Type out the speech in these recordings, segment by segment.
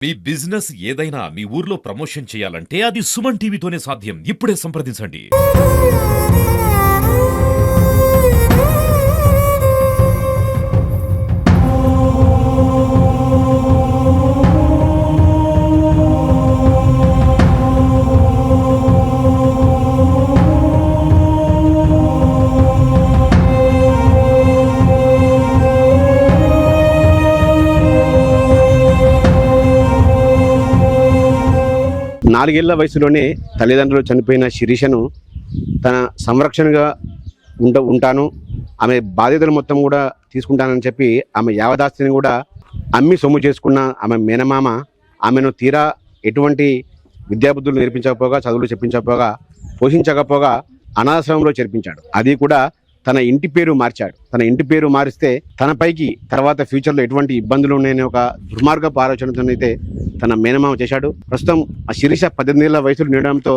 మీ business ఏదైనా మీ ఊర్లో promotion చేయాలంటే అది సుమన్ టీవీతోనే సాధ్యం. ఇప్పుడే సంప్రదించండి. నాలుగేళ్ల వయసులోనే తల్లిదండ్రులు చనిపోయిన శిరీషను తన సంరక్షణగా ఉంటాను, ఆమె బాధ్యతలు మొత్తం కూడా తీసుకుంటానని చెప్పి ఆమె యావదాస్తిని కూడా అమ్మి సొమ్ము చేసుకున్న ఆమె మేనమామ ఆమెను తీరా ఎటువంటి విద్యాబుద్ధులు నేర్పించకపోగా, చదువులు చెప్పించకపోగా, పోషించకపోగా అనాథాశ్రమంలో చేర్పించాడు. అది కూడా తన ఇంటి పేరు మార్చాడు. తన ఇంటి పేరు మారిస్తే తనపైకి తర్వాత ఫ్యూచర్లో ఎటువంటి ఇబ్బందులు ఉన్నాయని ఒక దుర్మార్గపు ఆలోచనతోనైతే తన మేనమామ చేశాడు. ప్రస్తుతం ఆ శిరీష 18 ఏళ్ల వయసులో నిండడంతో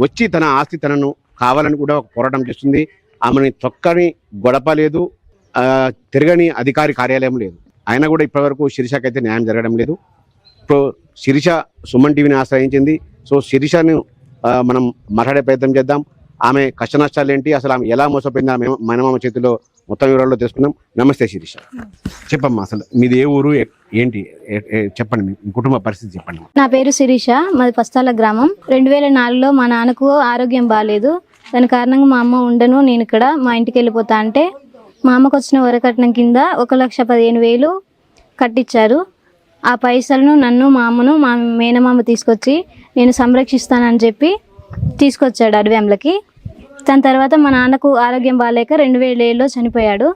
వచ్చి తన ఆస్తి తనను కావాలని కూడా ఒక పోరాటం చేస్తుంది. ఆమెని తొక్కని గొడప లేదు, తిరగని అధికారి కార్యాలయం లేదు. అయినా కూడా ఇప్పటివరకు శిరీషకైతే న్యాయం జరగడం లేదు. ఇప్పుడు శిరీష సుమన్ టీవీని ఆశ్రయించింది. సో శిరీషను మనం మాట్లాడే ప్రయత్నం చేద్దాం. ఆమె కష్ట నష్టాలు ఏంటి, అసలు ఆమె ఎలా మోసపోయింది, ఆమె మేనమామ చేతిలో మొత్తం వివరాల్లో తెలుసుకుందాం. నమస్తే శిరీష, చెప్పమ్మా అసలు మీది ఏ ఊరు, ఏంటి చెప్పండి, మీ కుటుంబ పరిస్థితి చెప్పండి. నా పేరు శిరీష, మాది పస్తాల గ్రామం. 2004లో మా నాన్నకు ఆరోగ్యం బాగాలేదు. దాని కారణంగా మా అమ్మ ఉండను, నేను ఇక్కడ మా ఇంటికి వెళ్ళిపోతా అంటే మా అమ్మకు వచ్చిన వరకట్నం కింద 1,15,000 కట్టించారు. ఆ పైసలను నన్ను, మా అమ్మను, మా మేనమామ తీసుకొచ్చి నేను సంరక్షిస్తానని చెప్పి తీసుకొచ్చాడు అడవ్యంలకి. దాని తర్వాత మా నాన్నకు ఆరోగ్యం బాగాలేక 2007లో చనిపోయాడు.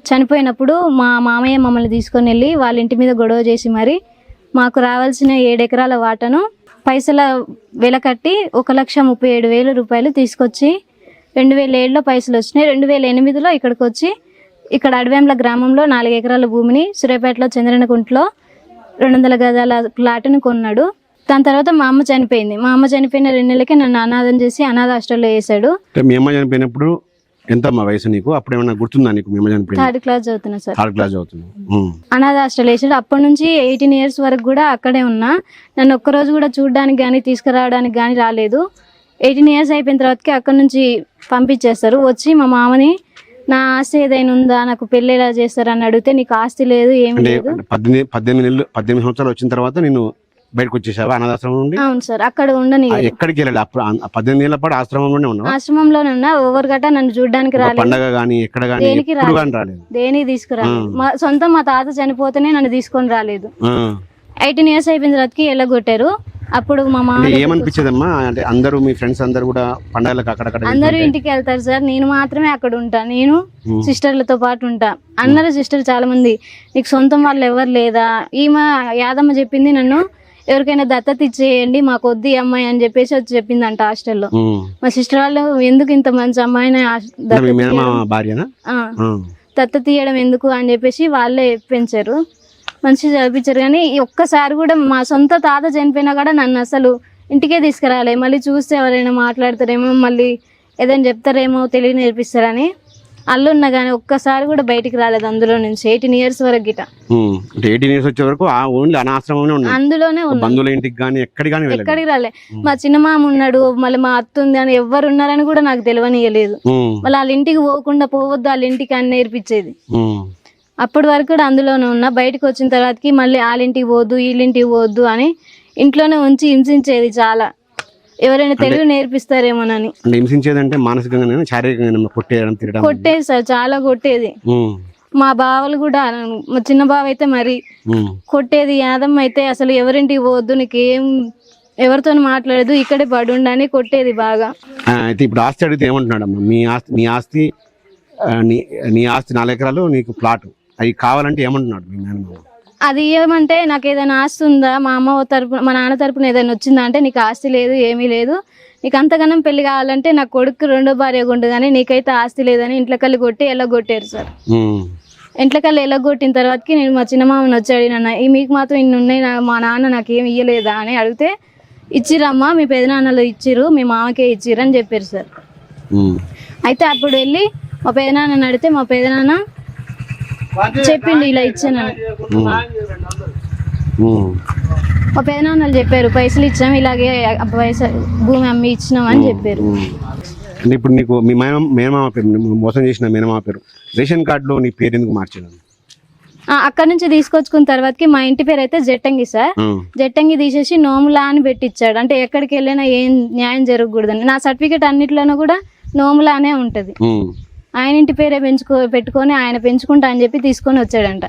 చనిపోయినప్పుడు మా మామయ్య మమ్మల్ని తీసుకొని వెళ్ళి వాళ్ళ ఇంటి మీద గొడవ చేసి మరి మాకు రావాల్సిన 7 ఎకరాల వాటను పైసల వెల కట్టి 1,37,000 రూపాయలు తీసుకొచ్చి 2007లో పైసలు వచ్చినాయి. 2008లో ఇక్కడికి వచ్చి ఇక్కడ అడవ్యంల గ్రామంలో 4 ఎకరాల భూమిని సూర్యాపేటలో చంద్రనకుంట్లో 200 గజాల ప్లాట్ను కొన్నాడు. దాని తర్వాత మా అమ్మ చనిపోయింది. మా అమ్మ చనిపోయిన 2 నెలలకే నన్ను అనాథం చేసి అనాథ హాస్టల్లో వేసాడు. మీ అమ్మ చనిపోయినప్పుడు ఎంత వయసు నీకు? అప్పుడు ఏమైనా గుర్తుందా నీకు? మీ అమ్మ చనిపోయింది 3rd క్లాస్ చదువుతున్నా సార్. 3rd క్లాస్ చదువుతున్నా. అనాథ హాస్టల్ వేసాడు. అప్పటి నుంచి 18 years వరకు కూడా అక్కడే ఉన్నా. నన్ను ఒక్కరోజు కూడా చూడడానికి కానీ తీసుకురావడానికి కానీ రాలేదు. 18 years అయిపోయిన తర్వాతకి అక్కడ నుంచి పంపించేస్తారు. వచ్చి మా మామని నా ఆస్తి ఏదైనా ఉందా, నాకు పెళ్లి ఎలా చేస్తారని అడిగితే నీకు ఆస్తి లేదు, ఏమి లేదు. 18 సంవత్సరాలు వచ్చిన తర్వాత నేను బయటకు వచ్చేసావా అనాథాశ్రమం నుండి? అవును సార్, అక్కడ ఉండని. ఎక్కడికి వెళ్ళాలి? అప్పుడు 18 ఏళ్ల పాటు ఆశ్రమంలోనే ఉన్నావా? ఆశ్రమంలోనే ఉన్నా. ఓవర్ గట్ట నన్ను చూడడానికి రాలేదు. పండగ గానీ ఎక్కడ గానీ ఎప్పుడు గానీ రాలేదు. దేనికి తీసుకురాలేదు. మా తాత చనిపోతేనే నన్ను తీసుకొని రాలేదు. 18 years అయిపోయిన తర్వాతకి ఎల్లగొట్టారు. అప్పుడు మా మామ ఏమనిపించదమ్మా, అంటే అందరూ మీ ఫ్రెండ్స్ అందరూ కూడా పండగలకు అక్కడక్కడ అందరూ ఇంటికి వెళ్తారు సార్, నేను మాత్రమే అక్కడ ఉంటా. నేను సిస్టర్లతో పాటు ఉంటా. అన్నారు సిస్టర్ చాలా మంది, నీకు సొంతం వాళ్ళు ఎవరు లేదా? ఈమె యాదమ్మ చెప్పింది నన్ను ఎవరికైనా దత్తత ఇచ్చేయండి, మాకు వద్దు ఈ అమ్మాయి అని చెప్పేసి వచ్చి చెప్పిందంట హాస్టల్లో. మా సిస్టర్ వాళ్ళు ఎందుకు ఇంత మంచి అమ్మాయిని దత్తత తీయడం ఎందుకు అని చెప్పేసి వాళ్ళే పెంచారు, మంచిగా చదివించారు. కానీ ఒక్కసారి కూడా మా సొంత తాత చనిపోయినా కూడా నన్ను అసలు ఇంటికే తీసుకురాలే. మళ్ళీ చూస్తే ఎవరైనా మాట్లాడతారేమో, మళ్ళీ ఏదైనా చెప్తారేమో, తెలియ నేర్పిస్తారని అల్లున్నా కానీ ఒక్కసారి కూడా బయటికి రాలేదు అందులో నుంచి. 18 years వరకు గిట. 18 years వచ్చే వరకు అందులోనే ఎక్కడికి రాలే. మా చిన్న మామ ఉన్నాడు, మళ్ళీ మా అత్త ఉంది అని ఎవరు ఉన్నారని కూడా నాకు తెలియనియలేదు. మళ్ళీ వాళ్ళ ఇంటికి పోకుండా పోవద్దు, వాళ్ళ ఇంటికి అని నేర్పించేది. అప్పటి వరకు కూడా అందులోనే ఉన్నా. బయటకు వచ్చిన తర్వాతకి మళ్ళీ వాళ్ళింటికి పోవద్దు, వీళ్ళింటికి పోవద్దు అని ఇంట్లోనే ఉంచి హింసించేది చాలా. ఎవరైనా తెలుగు నేర్పిస్తారేమోనని. హింసించేదంటే మానసికంగా, శారీరకంగా కొట్టేది సార్, చాలా కొట్టేది. మా బావలు కూడా, మా చిన్న బావ అయితే మరి కొట్టేది. యాదమ్మ అయితే అసలు ఎవరింటికి పోవద్దు, నీకేం ఎవరితో మాట్లాడదు, ఇక్కడే పడి ఉండని కొట్టేది బాగా. అయితే ఇప్పుడు ఆస్తి అడిగితే ఏమంటున్నాడమ్మా? నీ ఆస్తి 4 ఎకరాలు నీకు ప్లాట్, అవి కావాలంటే ఏమంటున్నాడు మీ నాన్న? అది ఏమంటే నాకు ఏదైనా ఆస్తి ఉందా, మా అమ్మ తరపున మా నాన్న తరపున ఏదైనా వచ్చిందా అంటే నీకు ఆస్తి లేదు, ఏమీ లేదు, నీకు అంతగానం పెళ్లి కావాలంటే నా కొడుకు 2వ భార్య ఉండు కానీ నీకైతే ఆస్తి లేదని ఇంట్లోకెళ్ళి కొట్టి ఎల్లగొట్టారు సార్. ఇంట్లోకెళ్ళి ఎల్లగొట్టిన తర్వాతకి నేను మా చిన్న మామని వచ్చి అడిగినా, మీకు మాత్రం ఇన్ని ఉన్నాయి, మా నాన్న నాకేం ఇయ్యలేదా అని అడిగితే, ఇచ్చిరమ్మా మీ పెదనాన్నలు ఇచ్చిరు, మీ మామకే ఇచ్చిరు అని చెప్పారు సార్. అయితే అప్పుడు వెళ్ళి మా పెదనాన్నని అడిగితే మా పెదనాన్న చెప్పిండు ఇలా ఇచ్చాను. మా పెదనాన్నలు చెప్పారు పైసలు ఇచ్చాం ఇలాగే భూమి అమ్మి ఇచ్చినాం అని చెప్పారు. అంటే ఇప్పుడు నీకు మీ మేనమామ పేరు మోసం చేసిన మేనమామ పేరు రేషన్ కార్డులో నీ పేరు ఎందుకు మార్చాను? అక్కడ నుంచి తీసుకొచ్చుకున్న తర్వాతకి మా ఇంటి పేరు అయితే జట్టంగి సార్. జట్టంగి తీసేసి నోములా అని పెట్టించాడు. అంటే ఎక్కడికి వెళ్ళినా ఏం న్యాయం జరగకూడదని. నా సర్టిఫికేట్ అన్నిట్లోనూ కూడా నోములానే ఉంటది. ఆయన ఇంటి పేరే పెట్టుకొని ఆయన పెంచుకుంటా అని చెప్పి తీసుకొని వచ్చాడంట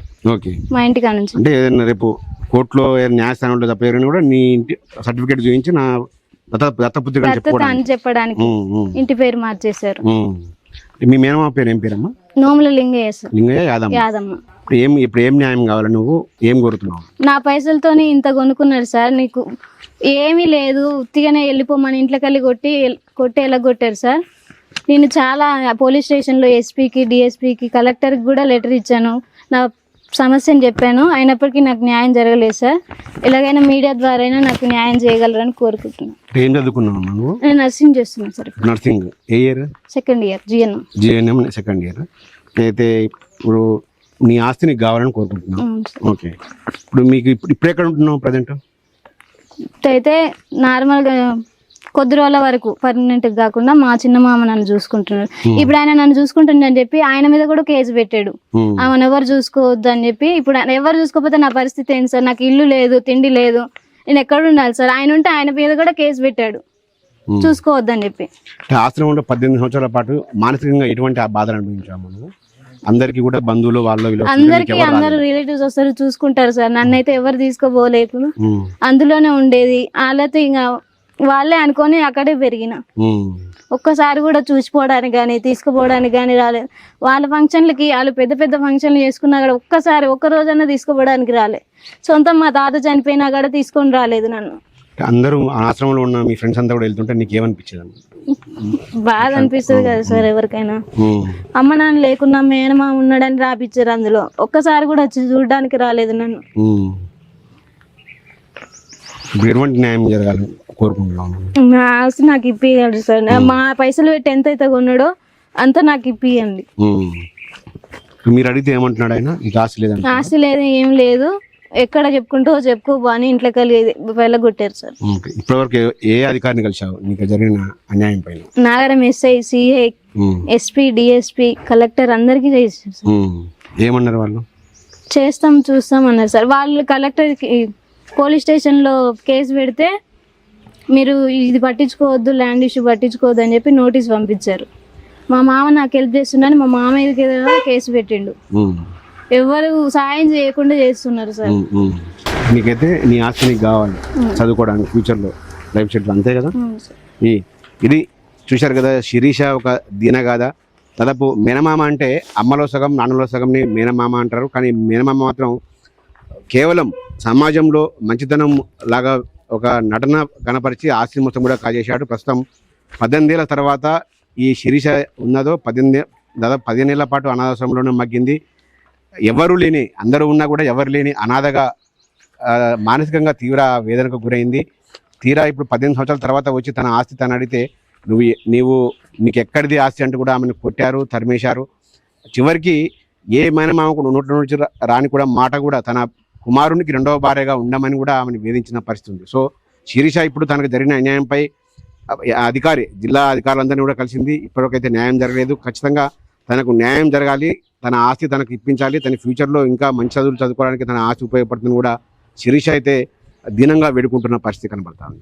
మా ఇంటికా నుంచి. అంటే ఏదైనా రేపు కోర్టులో న్యాయస్థానంలో తప్పేరైనా కూడా నీ ఇంటి సర్టిఫికేట్ చూపించి నా దత్తపుత్రిక అని చెప్పడానికి ఇంటి పేరు మార్చేశారు. మీ మేనమామ పేరు ఏం పేరమ్మా? నోముల లింగయ్య. లింగయ్య యాదమ్మ. ఇప్పుడు ఏం న్యాయం కావాలి? నువ్వు ఏం కోరుతున్నావు? నా పైసలతోని ఇంత కొనుక్కున్నాడు సార్. నీకు ఏమీ లేదు ఉత్తిగానే వెళ్ళిపోమని ఇంట్లోకి వెళ్ళి కొట్టి ఎలగొట్టారు సార్. నేను చాలా పోలీస్ స్టేషన్లో ఎస్పీకి డిఎస్పీకి కలెక్టర్కి కూడా లెటర్ ఇచ్చాను. నా సమస్యను చెప్పాను. అయినప్పటికీ నాకు న్యాయం జరగలేదు సార్. ఎలాగైనా మీడియా ద్వారా నాకు న్యాయం చేయగలరని కోరుకుంటున్నాను. ఏం చదువుకున్నావు నువ్వు? నేను నర్సింగ్ చేస్తున్నాను సార్. నర్సింగ్ ఏ year? Second year. GNM second year. అయితే ఇప్పుడు నీ ఆస్తి నీకు కావాలని కోరుకుంటున్నావు. ఓకే. ఇప్పుడు మీకు ఇప్పుడు ఎక్కడ ఉంటున్నావు ప్రజెంట్? అయితే నార్మల్గా కొద్ది రోజుల వరకు పర్మనెంట్ కాకుండా మా చిన్న మామ నన్ను చూసుకుంటున్నాడు. ఇప్పుడు ఆయన నన్ను చూసుకుంటుండని చెప్పి ఆయన మీద కూడా కేసు పెట్టాడు. ఆమెను ఎవరు చూసుకోవద్దు అని చెప్పి. ఇప్పుడు ఎవరు చూసుకోకపోతే నా పరిస్థితి ఏంటి సార్? నాకు ఇల్లు లేదు, తిండి లేదు, నేను ఎక్కడ ఉండాలి సార్? ఆయన ఉంటే ఆయన మీద కూడా కేసు పెట్టాడు చూసుకోవద్దని చెప్పి. ఆశ్రమంలో 18 సంవత్సరాల పాటు మానసికంగా ఎటువంటి బాధలు అనుభవించాము? అందరికి కూడా బంధువులు అందరికి అందరు రిలేటివ్స్ వస్తారు చూసుకుంటారు సార్. నన్నైతే ఎవరు తీసుకోపోలేదు. అందులోనే ఉండేది. వాళ్ళతో ఇంకా వాళ్ళే అనుకొని అక్కడే పెరిగిన. ఒక్కసారి కూడా చూసిపోవడానికి కానీ తీసుకుపోవడానికి కానీ రాలేదు. వాళ్ళ ఫంక్షన్లకి వాళ్ళు పెద్ద పెద్ద ఫంక్షన్లు చేసుకున్నా కూడా ఒక్క రోజన్నా తీసుకుపోవడానికి రాలే. సొంతం మా తాత చనిపోయినా కూడా తీసుకొని రాలేదు నన్ను. అందరూ ఆశ్రమంలో ఉన్న మీ ఫ్రెండ్స్ అంతా కూడా వెళ్తుంటే నీకు ఏమనిపించదు? బాధ అనిపిస్తుంది కదా సార్ ఎవరికైనా. అమ్మ నాన్న లేకున్నా మేనమా ఉన్నాడని రాపిచ్చారు. అందులో ఒక్కసారి కూడా వచ్చి చూడడానికి రాలేదు నన్ను. ఎటువంటి న్యాయం జరగాలి కోరుకుంటున్నాను? నా ఆస్తి నాకు ఇప్పియండి సార్. మా పైసలు పెట్టి ఎంత అయితే కొన్నాడో అంత నాకు ఇప్పియండి. మీరు అడిగితే ఏమంటున్నాడు ఆయన? ఆస్తి లేదు, ఆస్తి లేదు, ఏం లేదు, ఎక్కడ చెప్పుకోబో అని ఇంట్లోకి వెళ్ళగొట్టారు సార్. ఇప్పటివరకు ఏ అధికారిని కలిసావు నీకు జరిగిన అన్యాయం పైన? Nagaram SI, CI, SP, DSP, collector అందరికీ చేశారు సార్. ఏమన్నారు వాళ్ళు? చూస్తాం అన్నారు సార్. వాళ్ళు కలెక్టర్కి పోలీస్ స్టేషన్లో కేసు పెడితే మీరు ఇది పట్టించుకోవద్దు, ల్యాండ్ ఇష్యూ పట్టించుకోవద్దు అని చెప్పి నోటీస్ పంపించారు. మా మామ నాకు హెల్ప్ చేస్తున్నాను మా మామ మీద కేసు పెట్టిండు. ఎవరు సాయం చేయకుండా చేస్తున్నారు సార్. నీకైతే నీ ఆస్తి నీకు కావాలి చదువుకోవడానికి ఫ్యూచర్లో లైఫ్ సెటిల్, అంతే కదా? ఇది చూశారు కదా, శిరీష ఒక దీనగాథ. దాదాపు మేనమామ అంటే అమ్మలో సగం నాన్నలో సగంని మేనమామ అంటారు. కానీ మేనమామ మాత్రం కేవలం సమాజంలో మంచితనం లాగా ఒక నటన కనపరిచి ఆస్తి మొత్తం కూడా కాజేశాడు. ప్రస్తుతం 18 ఏళ్ళ తర్వాత ఈ శిరీష ఉన్నదో దాదాపు 15 ఏళ్ల పాటు అనాథాశ్రమంలోనే మగ్గింది. ఎవరు లేని, అందరూ ఉన్నా కూడా ఎవరు లేని అనాథగా మానసికంగా తీవ్ర వేదనకు గురైంది. తీరా ఇప్పుడు 18 సంవత్సరాల తర్వాత వచ్చి తన ఆస్తి తను అడిగితే నీకు ఎక్కడిది ఆస్తి అంటూ కూడా ఆమెను కొట్టారు, తరిమేశారు. చివరికి ఏ మేనమామకు నోట్ల నుంచి రాని కూడా మాట కూడా తన కుమారునికి 2వ భార్యగా ఉండమని కూడా ఆమెను వేధించిన పరిస్థితి ఉంది. సో శిరీష ఇప్పుడు తనకు జరిగిన అన్యాయంపై జిల్లా అధికారులందరినీ కూడా కలిసింది. ఇప్పటికైతే న్యాయం జరగలేదు. ఖచ్చితంగా తనకు న్యాయం జరగాలి, తన ఆస్తి తనకు ఇప్పించాలి, తన ఫ్యూచర్లో ఇంకా మంచి చదువులు చదువుకోవడానికి తన ఆస్తి ఉపయోగపడుతుంది కూడా శిరీష అయితే దీనంగా వేడుకుంటున్న పరిస్థితి కనబడతా ఉంది.